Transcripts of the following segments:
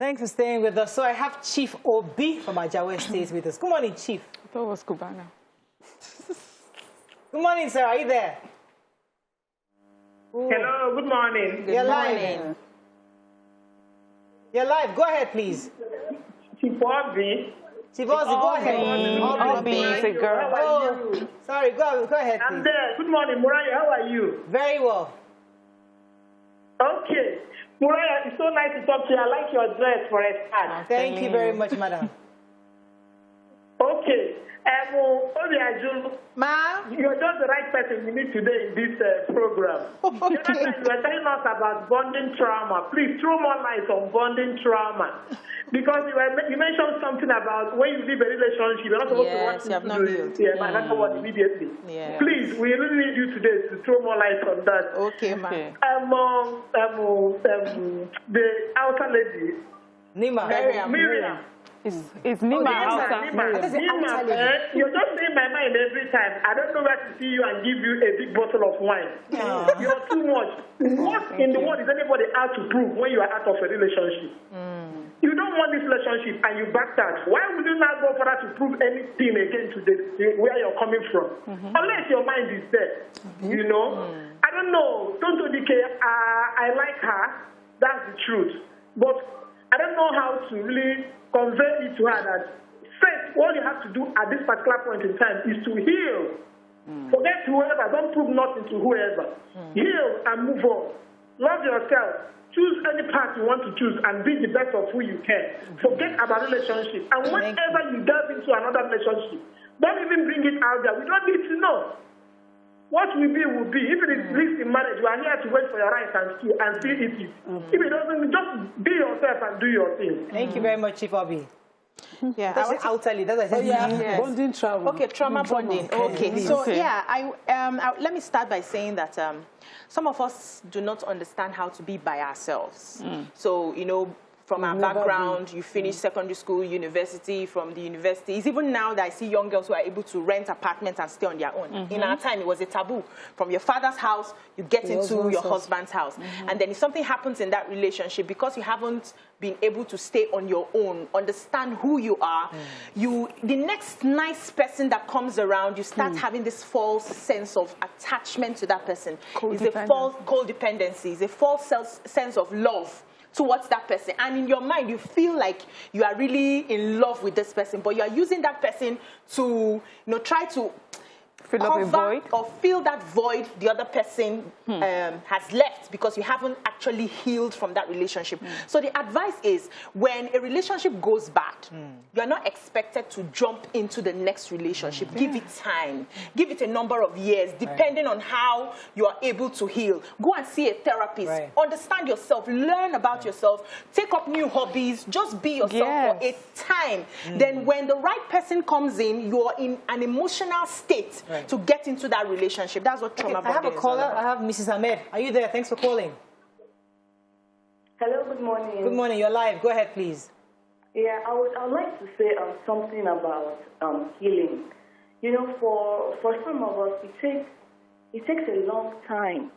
Thanks for staying with us. So I have Chief Obi from Ajawa State with us. Good morning, Chief. I thought it was Cubana. Good morning, sir. Are you there? Ooh. Hello, good morning. You're live. You're live. Go ahead, please. Chief Obi. Chief Obi, go ahead. Obi is a girl. Oh, sorry. Go ahead, please. I'm there. Good morning, Muraya. How are you? Very well. Okay. Muraya, it's so nice to talk to you. I like your dress for a start. Thank you very much, madam. Okay. Obi Ajulu, Ma? you're just the right person we need today in this program. Okay. You were telling us about bonding trauma. Please throw more light on bonding trauma. Because you mentioned something about when you leave a relationship, you're not supposed to watch another one immediately. Yeah. Please, we really need you today to throw more light on that. Okay, ma. The outer lady. Nima. Miriam. It's Nima outside. Nima, you're just in my mind every time. I don't know where to see you and give you a big bottle of wine. You're too much. What in the world is anybody out to prove when you are out of a relationship? You don't want this relationship and you backed out. Why would you not go further to prove anything again to where you're coming from? Unless your mind is there. You know? I don't know. Tonto Dikeh, I like her. That's the truth. But I don't know how to really convey it to her that first, all you have to do at this particular point in time is to heal. Forget whoever. Don't prove nothing to whoever. Heal and move on. Love yourself. Choose any path you want to choose and be the best of who you can. Forget about relationship. And whenever you delve into another relationship, don't even bring it out there. We don't need to know. What will be, will be. If it is least in marriage, you are here to wait for your rights and see it. If it doesn't, just be yourself and do your thing. Thank you very much, Chief Obi. Yeah, I'll tell you. That's what I said. Yes. Bonding trauma. Okay, trauma bonding. Okay, so yeah, let me start by saying that some of us do not understand how to be by ourselves. So, you know, from our background, you finish secondary school, university, from the university. It's even now that I see young girls who are able to rent apartments and stay on their own. In our time, it was a taboo. From your father's house, you get into your husband's house. And then if something happens in that relationship, because you haven't been able to stay on your own, understand who you are, the next nice person that comes around, you start having this false sense of attachment to that person. It's a false codependency. It's a false sense of love towards that person, and in your mind you feel like you are really in love with this person, but you are using that person to, try to cover or fill that void the other person has left, because you haven't actually healed from that relationship. So the advice is, when a relationship goes bad, you are not expected to jump into the next relationship. Give it time. Give it a number of years, depending on how you are able to heal. Go and see a therapist. Understand yourself. Learn about yourself. Take up new hobbies. Just be yourself for a time. Then when the right person comes in, you are in an emotional state to get into that relationship. That's what trauma bonding is. I have a caller. I have Mrs. Ahmed. Are you there? Thanks for calling. Hello, good morning. Good morning. You're live. Go ahead, please. Yeah, I would like to say something about healing. You know, for some of us, it takes a long time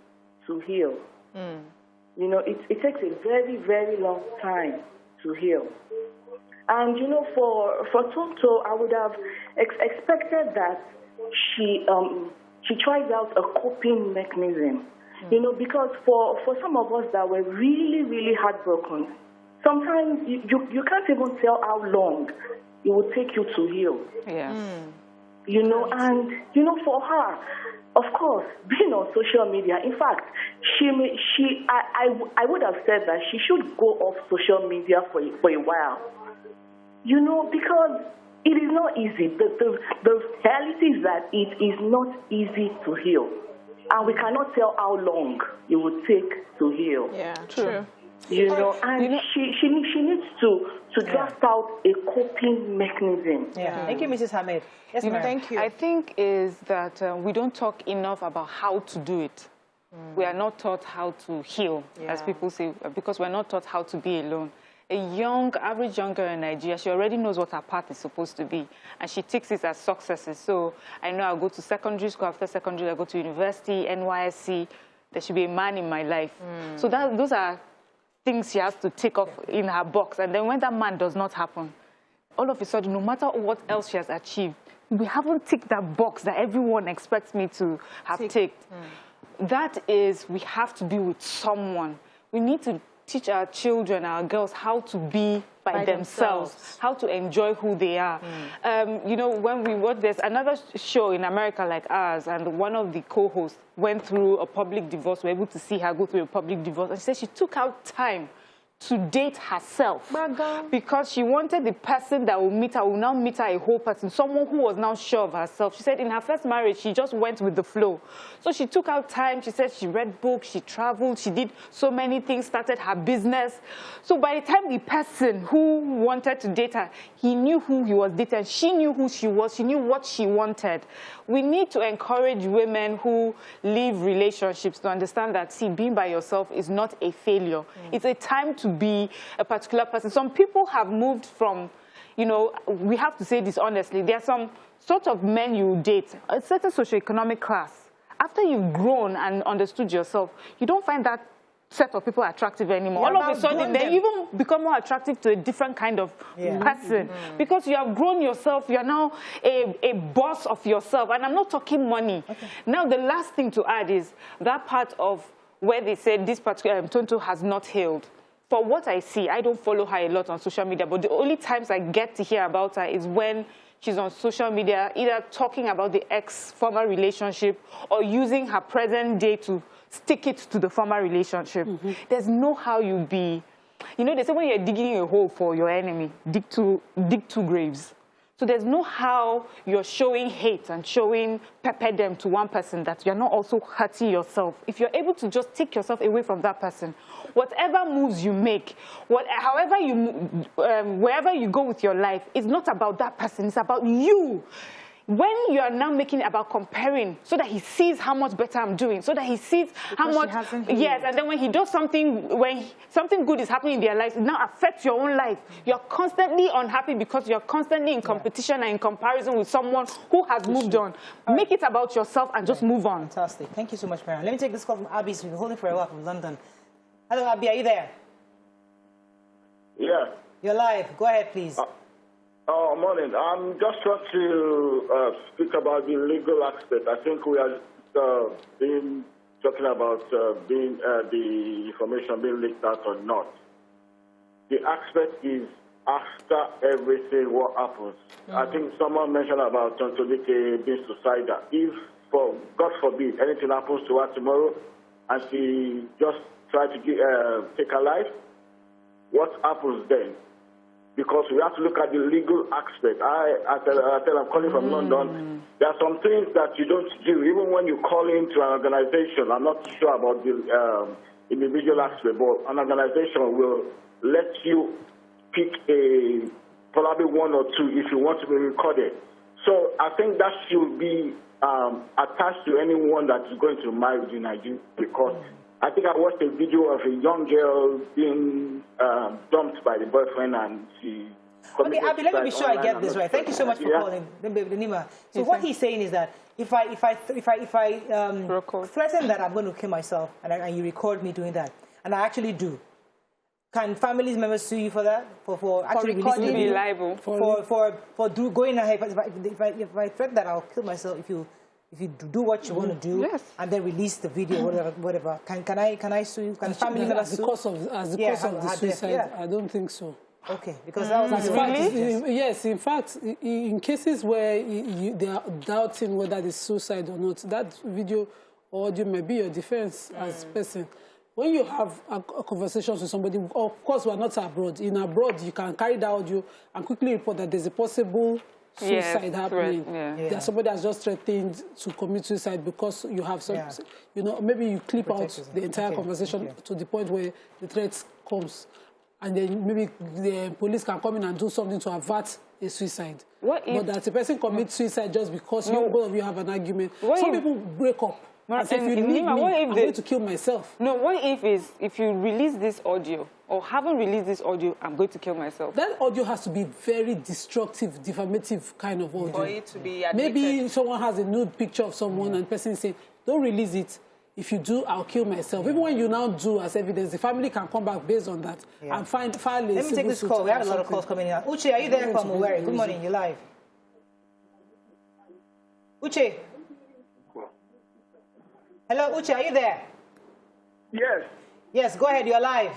to heal. You know, it takes a very, very long time to heal. And, you know, for Tonto, I would have expected that she tries out a coping mechanism, you know, because for some of us that were really, really heartbroken, sometimes you can't even tell how long it will take you to heal. You know, and, you know, for her, of course, being on social media, in fact, I would have said that she should go off social media for a while, you know, because it is not easy. The reality is that it is not easy to heal. And we cannot tell how long it will take to heal. Yeah, true. You know, and she needs to draft out a coping mechanism. Thank you, Mrs. Ahmed. Yes, ma'am. Thank you. I think is that we don't talk enough about how to do it. We are not taught how to heal, as people say, because we're not taught how to be alone. A average young girl in Nigeria, she already knows what her path is supposed to be, and she takes it as successes. So I know I'll go to secondary school, after secondary I'll go to university, NYSC, there should be a man in my life. So those are things she has to tick off in her box. And then when that man does not happen, all of a sudden, no matter what else she has achieved, we haven't ticked that box that everyone expects me to have ticked. That is, we have to be with someone. We need to teach our children, our girls, how to be by themselves, how to enjoy who they are. You know, when we watch, there's another show in America like ours, and one of the co-hosts went through a public divorce. We were able to see her go through a public divorce, and she said she took out time to date herself because she wanted the person that will meet her, will now meet her a whole person, someone who was now sure of herself. She said in her first marriage, she just went with the flow. So she took out time. She said she read books, she traveled, she did so many things, started her business. So by the time the person who wanted to date her, he knew who he was dating, she knew who she was, she knew what she wanted. We need to encourage women who leave relationships to understand that, see, being by yourself is not a failure. It's a time to be a particular person. Some people have moved from, you know, we have to say this honestly, there are some sort of men you date, a certain socioeconomic class. After you've grown and understood yourself, you don't find that set of people attractive anymore. All of a sudden, they even become more attractive to a different kind of person because you have grown yourself. You are now a boss of yourself. And I'm not talking money. Now, the last thing to add is that part of where they said this particular Tonto has not healed. For what I see, I don't follow her a lot on social media, but the only times I get to hear about her is when she's on social media, either talking about the former relationship or using her present day to stick it to the former relationship. There's no how you be. You know, they say when you're digging a hole for your enemy, dig two graves. So there's no how you're showing hate and showing pepper them to one person that you're not also hurting yourself. If you're able to just take yourself away from that person, whatever moves you make, however you, wherever you go with your life, it's not about that person, it's about you. When you are now making it about comparing so that he sees how much better I'm doing, so that he sees how much, yes, and then when he does something, when something good is happening in their lives, it now affects your own life. You're constantly unhappy because you're constantly in competition and in comparison with someone who has moved on. Make it about yourself and just move on. Fantastic. Thank you so much, Marianne. Let me take this call from Abby. She's been holding for a while from London. Hello, Abby, are you there? Yeah. You're live. Go ahead, please. Morning. I'm just trying to speak about the legal aspect. I think we are talking about the information being leaked out or not. The aspect is after everything, what happens. I think someone mentioned about Tonto Dikeh being suicidal. If, for God forbid, anything happens to her tomorrow and she just tries to take her life, what happens then? Because we have to look at the legal aspect. I tell I'm calling from London. There are some things that you don't do, even when you call into an organization. I'm not sure about the individual aspect, but an organization will let you pick probably one or two if you want to be recorded. So I think that should be attached to anyone that is going to marry in Nigeria, because I think I watched a video of a young girl being dumped by the boyfriend, and she. Okay, Abby, let me be sure I get this right. Thank you so much for calling, Nima. So what he's saying is that if I threaten that I'm going to kill myself, and you record me doing that, and I actually do, can family members sue you for that? For actually releasing the video? Liable. For going ahead. If I threaten that I'll kill myself, if you do what you want to do, and then release the video, whatever, can I sue you? Can family members sue? As the cause of the suicide, I don't think so. Okay, because that was really? Yes, in fact, in cases where they are doubting whether it's suicide or not, that video or audio may be your defense as a person. When you have a conversation with somebody, of course, we're not abroad. In abroad, you can carry the audio and quickly report that there's a possible suicide happening. That somebody has just threatened to commit suicide because you have some, you know, maybe you clip out the entire conversation to the point where the threat comes. And then maybe the police can come in and do something to avert a suicide. But that a person commits suicide just because both of you have an argument. Some people break up. As if you leave me, I'm going to kill myself. No, what if you release this audio or haven't released this audio, I'm going to kill myself? That audio has to be very destructive, defamative kind of audio. For it to be admitted. Maybe someone has a nude picture of someone and the person is saying, don't release it. if you do, I'll kill myself. Even when you now do as evidence, the family can come back based on that and file a Let me take this call. We have a lot of calls coming in. Uche, are you there from Owerri? Good morning, you're live. Uche. Hello, Uche, are you there? Yes. Yes, go ahead, you're live.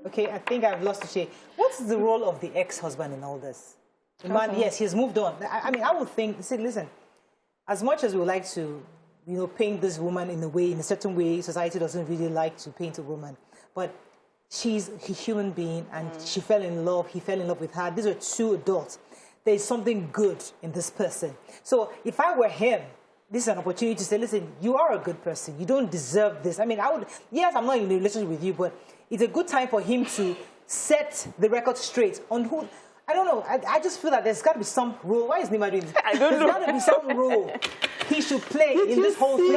Okay, I think I've lost Uche. What's the role of the ex-husband in all this? The man, yes, he's moved on. I mean, I would think, listen, as much as we would like to, paint this woman in a certain way, society doesn't really like to paint a woman. But she's a human being, and she fell in love. He fell in love with her. These are two adults. There's something good in this person. So if I were him, this is an opportunity to say, listen, you are a good person. You don't deserve this. I mean, yes, I'm not in a relationship with you, but it's a good time for him to set the record straight on who. I don't know. I just feel that there's got to be some role. Why is Nima doing this? I don't know. There's got to be some role he should play in this whole thing.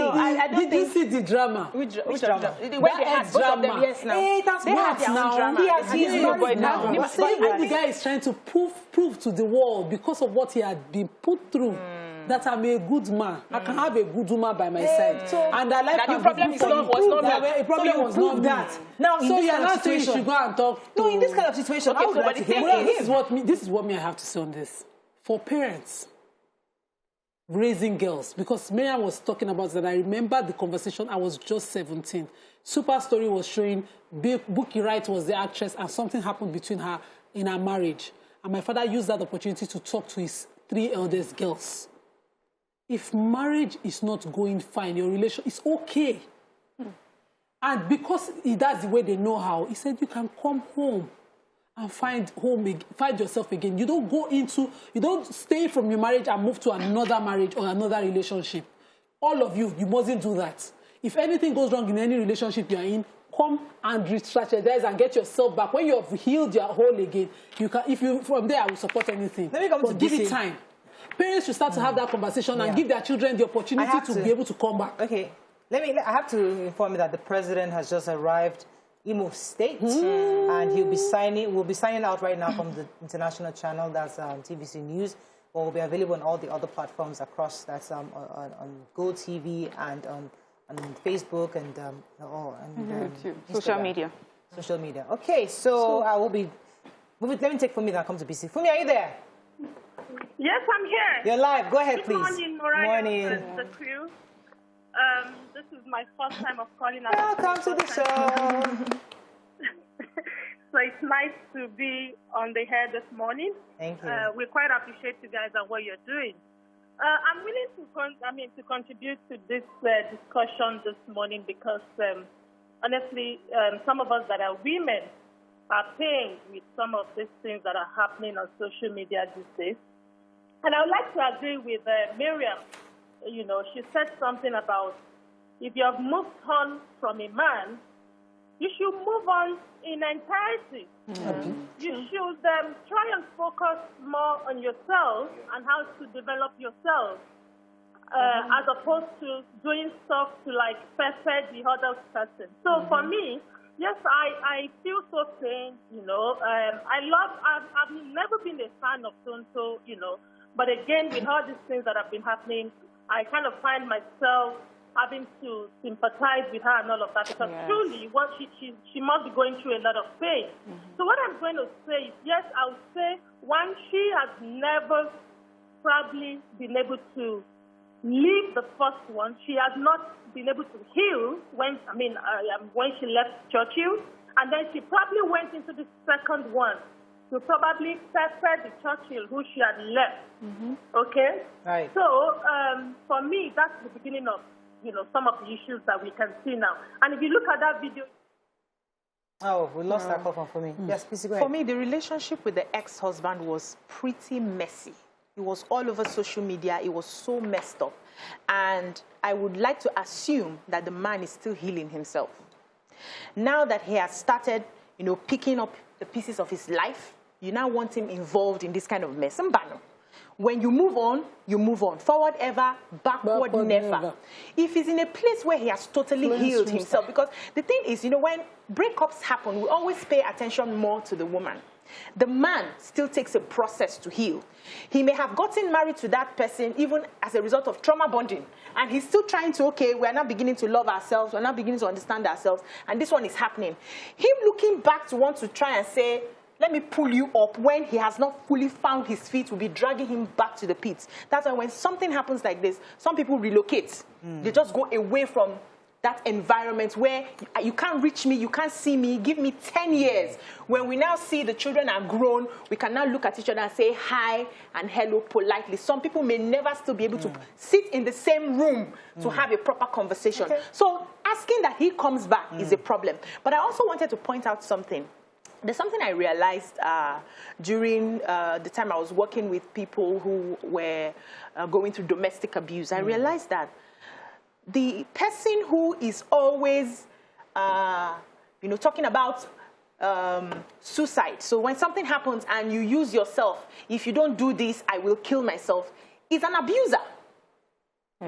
Did you see the drama? Which drama? When they had both of them, yes, now. Hey, that's they had their own drama. He's married now. But the guy is trying to prove to the world, because of what he had been put through, that I'm a good man. I can have a good woman by my side. So, and I like that the problem was not that. The problem was not that. Now, in so this you're kind of not saying you situation, should go and talk to... No, in this kind of situation, okay, I would like to hear Well, this is what I have to say on this. For parents raising girls, because Miriam was talking about that, I remember the conversation. I was just 17. Super Story was showing Bookie Wright was the actress, and something happened between her in her marriage. And my father used that opportunity to talk to his 3 eldest girls. If marriage is not going fine, your relation is okay. And because that's the way they know how, he said you can come home and find yourself again. You don't stay from your marriage and move to another marriage or another relationship. All of you mustn't do that. If anything goes wrong in any relationship you're in, come and re-strategize and get yourself back. When you've healed your hole again, from there I will support anything. Let me come to give it time. Parents should start to have that conversation and give their children the opportunity to be able to come back. Okay. I have to inform you that the president has just arrived Imo State, and we'll be signing out right now from the international channel, that's TVC News, or will be available on all the other platforms across, that's on GOTV and on Facebook and social media. Social media. Okay, so I will be. Let me take Fumi that comes to BC. Fumi, are you there? Yes, I'm here. You're live. Go ahead, please. Good morning, Mariah. Morning. The crew. This is my first time of calling. Welcome to the show. So it's nice to be on the air this morning. Thank you. We quite appreciate you guys and what you're doing. I'm willing to contribute to this discussion this morning because honestly, some of us that are women are pained with some of these things that are happening on social media these days. And I would like to agree with Miriam. You know, she said something about if you have moved on from a man, you should move on in entirety. You should try and focus more on yourself and how to develop yourself as opposed to doing stuff to like pepper the other person. So for me, yes, I feel so pain, you know. I've never been a fan of Tonto, you know. But again, with all these things that have been happening, I kind of find myself having to sympathize with her and all of that because truly, what she must be going through a lot of pain. So what I'm going to say is, yes, I would say, one, she has never probably been able to leave the first one. She has not been able to heal when she left Churchill, and then she probably went into the second one to probably pepper the Churchill who she had left. Okay? Right. So for me, that's the beginning of, you know, some of the issues that we can see now. And if you look at that video... Oh, we lost that call for me. Yes, please go ahead. For me, the relationship with the ex-husband was pretty messy. It was all over social media. It was so messed up. And I would like to assume that the man is still healing himself. Now that he has started, you know, picking up the pieces of his life, you now want him involved in this kind of mess. When you move on, you move on. Forward ever, backward never. If he's in a place where he has totally healed himself, because the thing is, you know, when breakups happen, we always pay attention more to the woman. The man still takes a process to heal. He may have gotten married to that person even as a result of trauma bonding. And he's still trying to, okay, we're now beginning to love ourselves. We're now beginning to understand ourselves. And this one is happening. Him looking back to want to try and say, let me pull you up, when he has not fully found his feet, will be dragging him back to the pits. That's why when something happens like this, some people relocate. They just go away from that environment where you can't reach me, you can't see me, give me 10 years. When we now see the children are grown, we can now look at each other and say hi and hello politely. Some people may never still be able to sit in the same room to have a proper conversation. So asking that he comes back is a problem. But I also wanted to point out something. There's something I realized during the time I was working with people who were going through domestic abuse. I realized that the person who is always, you know, talking about suicide. So when something happens and you use yourself, if you don't do this, I will kill myself, is an abuser.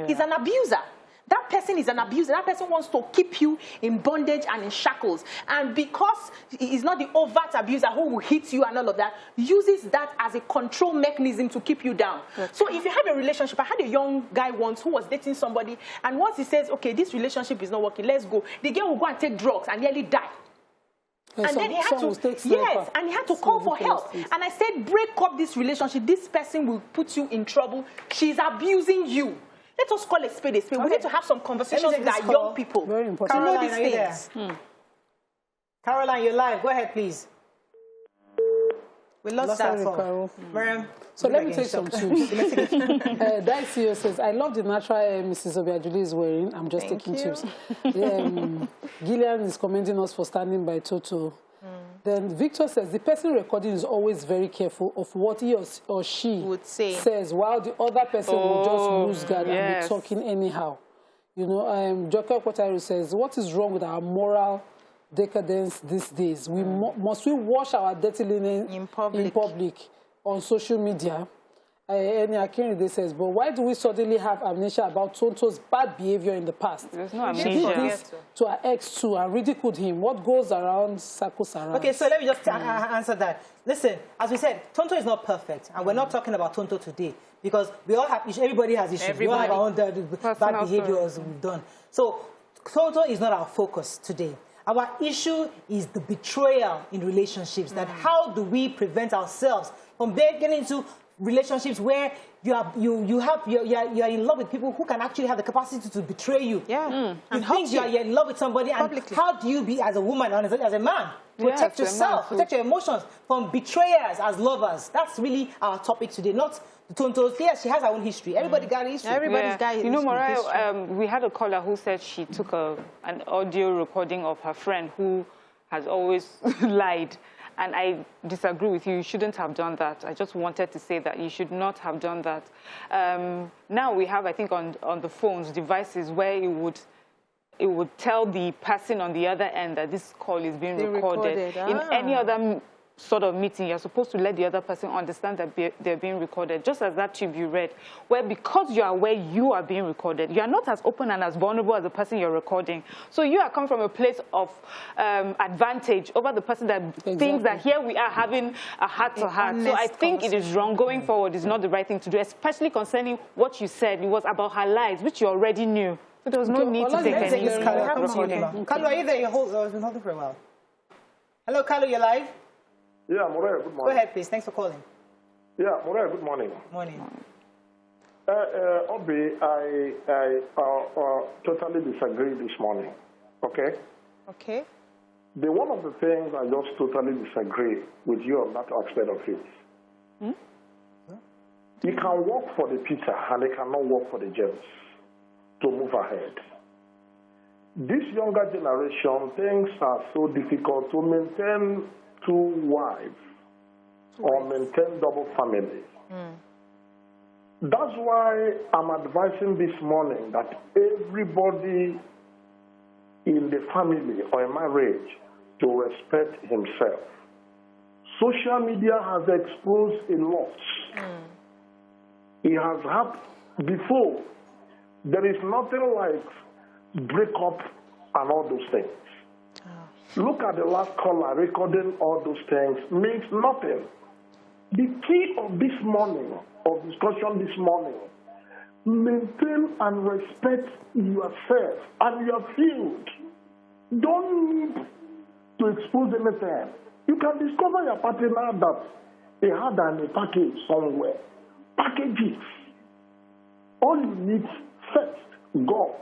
Is an abuser. That person is an abuser. That person wants to keep you in bondage and in shackles. And because he's not the overt abuser who will hit you and all of that, uses that as a control mechanism to keep you down. So if you have a relationship, I had a young guy once who was dating somebody, and once he says, okay, this relationship is not working, let's go, the girl will go and take drugs and nearly die. And then he had to, and he had to call for help. And I said, break up this relationship. This person will put you in trouble. She's abusing you. Let us call a spade a spade. We need to have some conversations with our young people. Very important. Caroline, are you there? Caroline, you're live. Go ahead, please. We lost that call. So let me take some tips. Daisy says, I love the natural hair Mrs. Obiajuli is wearing. I'm just taking tips. Gillian is commending us for standing by Toto. Then Victor says, the person recording is always very careful of what he or she would say, says, while the other person will just lose guard and be talking anyhow. You know, Joker Kwataru says, what is wrong with our moral decadence these days? Must we wash our dirty linen in public on social media? Eni Akinride says, but why do we suddenly have amnesia about Tonto's bad behavior in the past? There's no amnesia. He did this to our ex too and ridiculed him. What goes around circles around. Okay, so let me just answer that. Listen, as we said, Tonto is not perfect, and we're not talking about Tonto today because we all have issues. Everybody has issues. We all have our own bad behaviors we've done. So Tonto is not our focus today. Our issue is the betrayal in relationships. That how do we prevent ourselves from getting into relationships where you are in love with people who can actually have the capacity to betray you. You think you're in love with somebody, and how do you be as a woman and as a man protect yourself, protect your emotions from betrayers as lovers? That's really our topic today, not the Tontos. Yes, she has her own history. Everybody got a history. Everybody's got a history. You know, Mariah, we had a caller who said she took an audio recording of her friend who has always lied. And I disagree with you. You shouldn't have done that. I just wanted to say that you should not have done that. Now we have, I think, on the phones, devices where it would tell the person on the other end that this call is being recorded. In any other sort of meeting, you're supposed to let the other person understand that they're being recorded, just as that tube you read, where because you are aware you are being recorded, you are not as open and as vulnerable as the person you're recording. So you are coming from a place of advantage over the person that thinks that here we are having a heart-to-heart. So I think it is wrong. Going forward is not the right thing to do, especially concerning what you said. It was about her lies, which you already knew. So there was no need to take any Kalu, are you there? You've been holding for a while. Hello, Kalu, you're live? Yeah, Moray, good morning. Go ahead, please. Thanks for calling. Yeah, Moray, good morning. Morning. Obi, I totally disagree this morning. Okay? Okay. One of the things I just totally disagree with you on that aspect of it. You can work for the pizza and they cannot work for the gems to move ahead. This younger generation, things are so difficult to maintain 2 wives or maintain double families. That's why I'm advising this morning that everybody in the family or a marriage to respect himself. Social media has exposed a lot. he has had before. There is nothing like breakup and all those things. Look at the last caller recording all those things means nothing. The key of this morning, of discussion this morning, maintain and respect yourself and your field. Don't need to expose anything. You can discover your partner that they had a package somewhere. Packages. All you need first, God,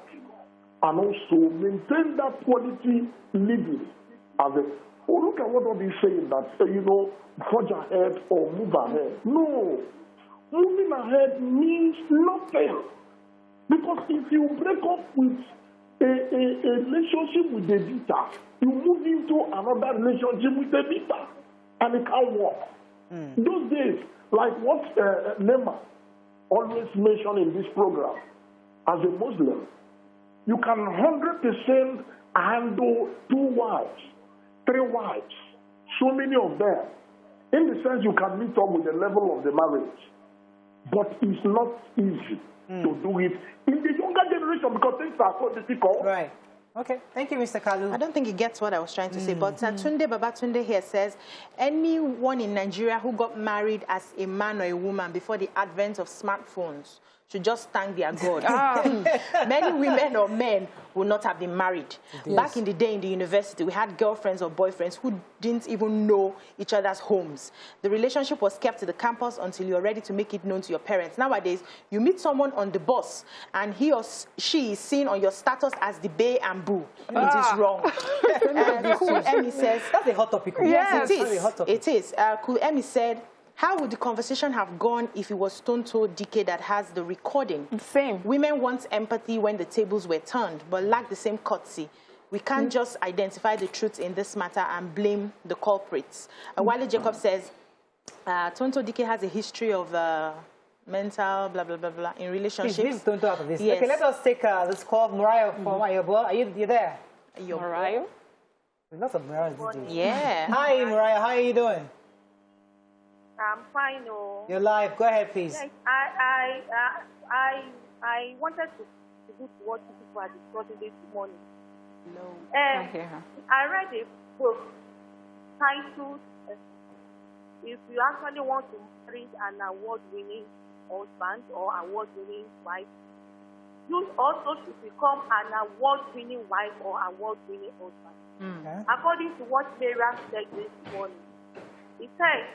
and also maintain that quality living. Look at what are saying that, forge ahead or move ahead. No. Moving ahead means nothing. Because if you break up with a relationship with a bitter, you move into another relationship with a bitter, and it can't work. Those days, like what Nema always mentioned in this program, as a Muslim, you can 100% handle 2 wives, 3 wives, so many of them. In the sense you can meet up with the level of the marriage. But it's not easy to do it in the younger generation because things are so difficult. Right. Okay. Thank you, Mr. Kalu. I don't think he gets what I was trying to say, but Tunde Babatunde here says, anyone in Nigeria who got married as a man or a woman before the advent of smartphones should just thank their God. Many women or men will not have been married. Yes. Back in the day in the university, we had girlfriends or boyfriends who didn't even know each other's homes. The relationship was kept to the campus until you're ready to make it known to your parents. Nowadays, you meet someone on the bus and he or she is seen on your status as the bae and boo. It is wrong. Cool Emmy says... That's a hot topic. Yes, it is. It is. Cool Emmy said, how would the conversation have gone if it was Tonto Dikeh that has the recording? Same. Women want empathy when the tables were turned, but lack the same courtesy. We can't just identify the truth in this matter and blame the culprits. Wale Jacob says, Tonto Dikeh has a history of mental blah, blah, blah, blah in relationships. Please don't talk about this. Yes. Okay, let us take this call. Mariah from Ayobo. Are you there? Mariah? There's lots of Mariahs these days. Yeah. Hi, Mariah. How are you doing? I'm fine. Oh. You're live. Go ahead, please. Yes, I wanted to do what people are discussing this morning. No. I read a book titled, if you actually want to marry an award-winning husband or award-winning wife, you also should become an award-winning wife or award-winning husband. Okay. According to what Miriam said this morning, she said,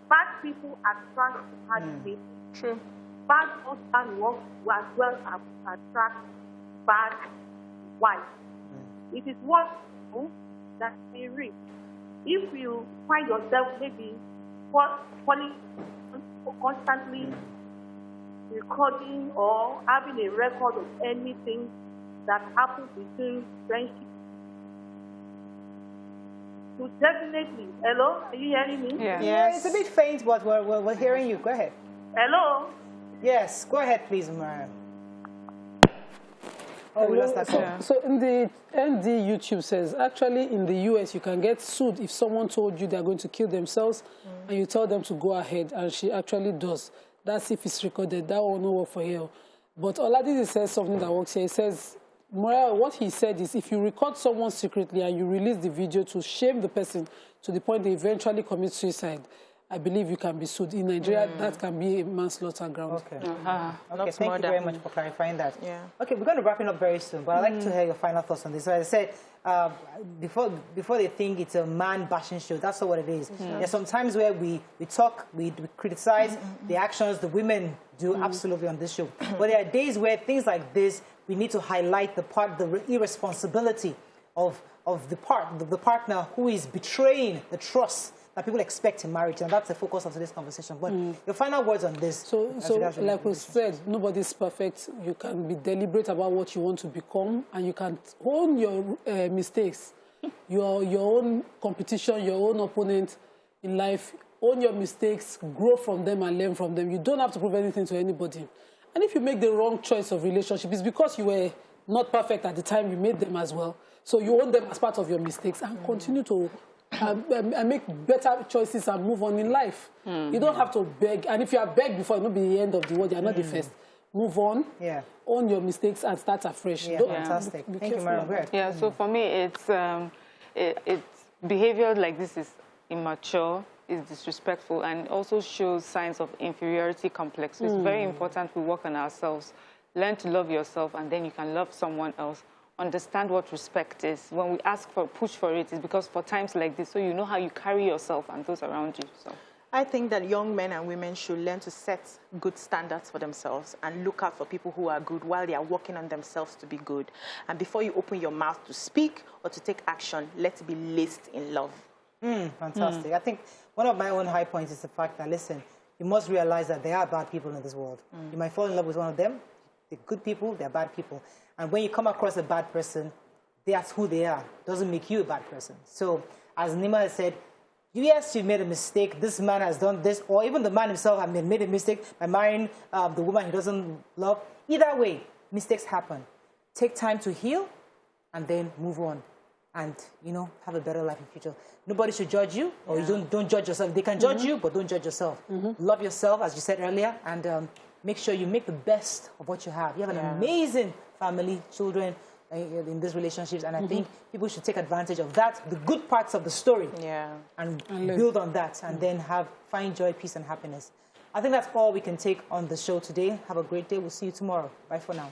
bad people attract bad people. True. Bad husband work as well as attract bad wife. It is what that we read. If you find yourself maybe constantly recording or having a record of anything that happens between friendship, so definitely, hello, are you hearing me? Yeah. Yeah, it's a bit faint, but we're hearing you. Go ahead. Hello? Yes, go ahead, please, Mariah. Oh, we lost that call. So in the ND YouTube says, actually in the US, you can get sued if someone told you they're going to kill themselves and you tell them to go ahead, and she actually does. That's if it's recorded. That will not work for here. But Oladide says something that works here. He says, Mariah, what he said is if you record someone secretly and you release the video to shame the person to the point they eventually commit suicide, I believe you can be sued. In Nigeria, that can be a manslaughter ground. Okay. Okay, thank you very much for clarifying that. Yeah. Okay, we're going to wrap it up very soon, but I'd like to hear your final thoughts on this. So as I said, before they think it's a man-bashing show, that's not what it is. There's some times where we talk, we criticize the actions the women do absolutely on this show. But there are days where things like this, we need to highlight the irresponsibility of the partner who is betraying the trust that people expect in marriage, and that's the focus of today's conversation. But your final words on this? So like we said, nobody's perfect. You can be deliberate about what you want to become, and you can own your mistakes, your own competition, your own opponent in life. Own your mistakes, grow from them, and learn from them. You don't have to prove anything to anybody. And if you make the wrong choice of relationship, it's because you were not perfect at the time you made them as well. So you own them as part of your mistakes and continue to and make better choices and move on in life. You don't have to beg. And if you are begged before, it will be the end of the world. You are not the first. Move on, own your mistakes, and start afresh. Yeah, fantastic. Thank you, Mariam. Yeah, so for me, it's behavior like this is immature, is disrespectful, and also shows signs of inferiority complex. So it's very important we work on ourselves. Learn to love yourself, and then you can love someone else. Understand what respect is. When we ask for, push for it, is because for times like this, so you know how you carry yourself and those around you. So I think that young men and women should learn to set good standards for themselves and look out for people who are good while they are working on themselves to be good. And before you open your mouth to speak or to take action, let it be laced in love. Fantastic. I think one of my own high points is the fact that, listen, you must realize that there are bad people in this world. You might fall in love with one of them. They're good people, they're bad people. And when you come across a bad person, that's who they are. Doesn't make you a bad person. So, as Nima has said, yes, you made a mistake. This man has done this, or even the man himself has made a mistake by marrying the woman he doesn't love. Either way, mistakes happen. Take time to heal, and then move on, and have a better life in the future. Nobody should judge you, or you don't judge yourself. They can judge you, but don't judge yourself. Love yourself, as you said earlier, and make sure you make the best of what you have. You have an amazing family, children, in these relationships, and I think people should take advantage of that, the good parts of the story, and build on that, and then find joy, peace, and happiness. I think that's all we can take on the show today. Have a great day. We'll see you tomorrow. Bye for now.